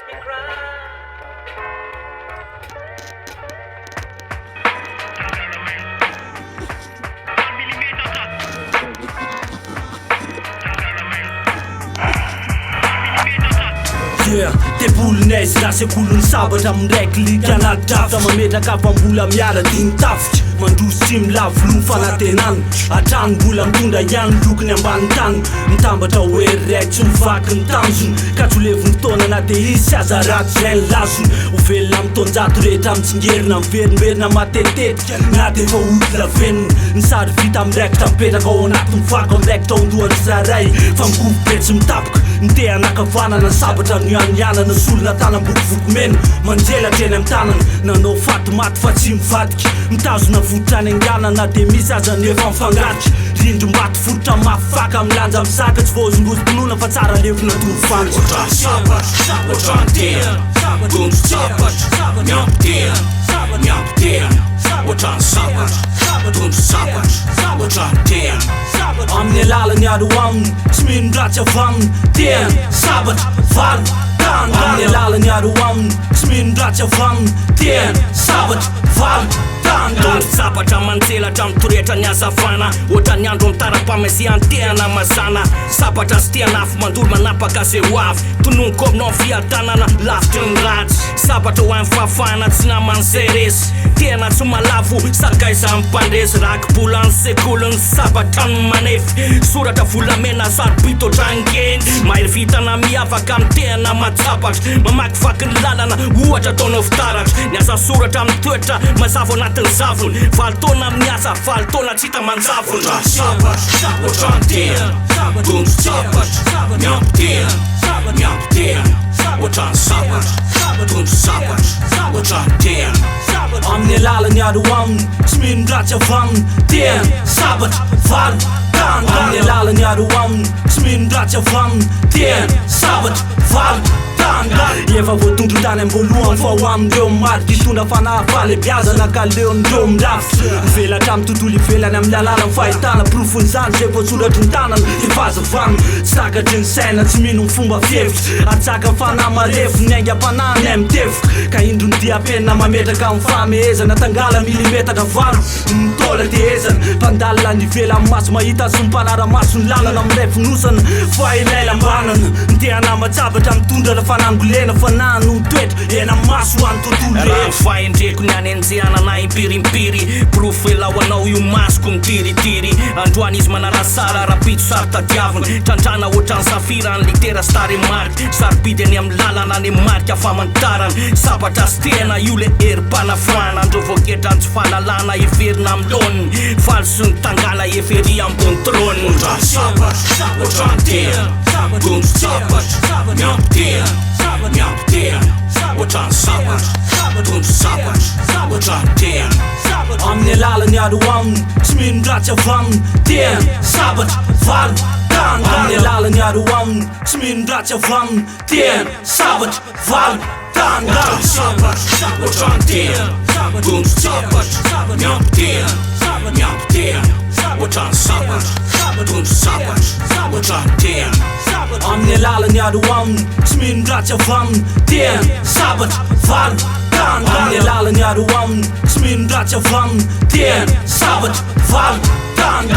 me cry. Yeah, te bulnez na sekolony sabatra amindraiky lika anaty drafta mametraka afam-bola miara diny tafitra mandroso tsy milavolo fanantenany atrano mbola mitondra ihany lokony ambany tany mitambatra hoery raiky tsy mivaky ny tanjony ka tsy oleviny fotoana na de izy sy aza ratsy zay ny lazony ho velona mitonjato rehetra mitsingerina miverimberina matetetika na de efa odila veniny ny sary vita amindraikitra mipetraka ao anaty mivako amindraikitra ao andohan'ny zaray fa migovy be tsy mitapoka ny te anakavanana sabatra nianianana solona tanam-bokovoko mena manjelatra eny amin'ny tanana nanao faty maty fa tsy mivadika mitazona vototra any anganana de misy aza ny efa mifangadika rindrom-baty fototra mafaka milanja misaka tsy voazondozim-ponona fa tsara levina tovofandry otrany sabatra otrany tena tondro sabatra miampitena otrany sabatra tondro sabatra otrany tena amin'ny alalany aro aminy tsy mino-dratsy avaminy tena sabatra valo tany amin'ny alalany aro aminy tsy mino-dratsy avaminy tena sabatra valo tondro sabatra manjelatra mitorehatra ny azavana ohatrany andro mitara-pameziantehana mazana sabatra sy tiana afo mandolo manapaka ze ho avy tononoko aminao fiatanana lavitry ny ratsy sabatra ho amin'ny fahafahana tsy namany zay resy tena tsy malavo sakaiza mipandresy rakibola ny sekolony sabatra ny manefy soratra volamena sarobitotrangeny mahery vitana miavaka amin'ny tena matsapatra mamakivaky ny lalana ohatra ataonao fitaratra ny asa soratra amin'ny toetra mazava anatin'ny zavony valotona amin'ny asa valotona tsy hita manjavony otrany sabatra otrany tena tondro sabatra miampitena otrany sabatra tondro sabatra otrany tena amin'ny alalany aro aminy tsy mino-dratsy avaminy tena sabatra valo tany amin'ny alalany aro aminy tsy mino-dratsy avaminy tena sabatra valo efa voatondro tany am-boalohany fa ho amindreo marika hitondra fanahafaly biazana ka leonindreo mirafitra mivelatra amin'ny tontolo ivelany amin'ny alalany fahitana profon'izany zay voatsoratry ny tanana de fazavana tsy takatry ny saina tsy mino ny fomba fievitra atsaka ny fanahy marefo ny aingam-panahy ny mitefika ka indro ny dia-penina mametraka amin'ny famehezana tangala milimetatra valo mitola tehezana mpandalina ny ivela amin'ny maso mahita sy mpanara-maso ny lalana amin'ray finosana fa ilaila ambanana ny tehana matsabatra mitondra fanangolena fanahy no toetra ena maso any tontolo raha fahendreko ny any anjehanana impirimpiry profelaho anao io masoko mitiritiri androany izy manarasara rapito sary tadiaviny trandrana ohatrany safira ny litera stary marika sarobidy any amin'ny lalana ny marika famantarana sabatra sy tena io le herim-panafana andreo voaketra ny tsy fahalalana everina amiloniny faly sy ny tangala eferia ambony trôny otrany sabatra otrany tena tondro sabatra miampitena otrany sabatra tondro sabatra otrany tena amin'ny alalany aro aminy tsy mino-dratsy avaminy tena sabatra valo tany amin'ny alalany aro aminy tsy mino-dratsy avaminy tena sabatra valo tany otrany sabatra otrany tena tondro sabatra miampitena otrany sabatra tondro sabatra otrany tena amin'ny alalany aro aminy tsy mino-dratsy avaminy tena sabatra valo tany amin'ny alalany aro aminy tsy mino-dratsy avaminy tena sabatra valo tany